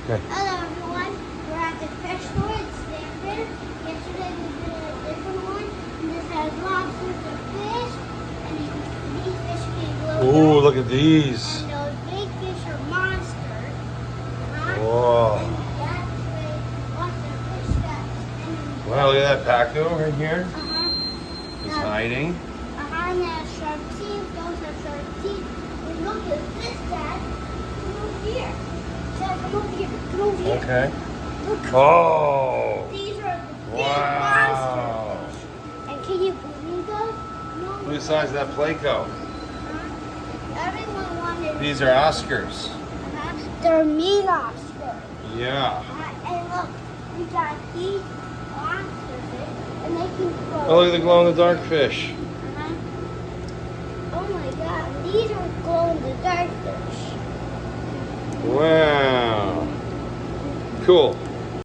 Okay. Hello everyone, we're at the fish store in Stanford. Yesterday we did a different one, and this has lobsters and fish, and these fish can glow. Ooh, look at these. And those big fish are monsters. Whoa. And that's where lots of fish that. Wow, look at that Paco right here. He's Now, hiding. and there's shark teeth, those are shark teeth. And look at this, Dad. Come over here. Dad, come over here. Come over here. Okay. Look. Oh. These are the big Wow. monster fish. And can you believe those? No. Look at the size of that Placo. Everyone wanted. These are Oscars. They're mean Oscars. Yeah. And look, we got these monster fish, and they can grow. Oh, look at the glow-in-the-dark fish. Oh my God, these are glow-in-the-dark fish. Wow. Cool.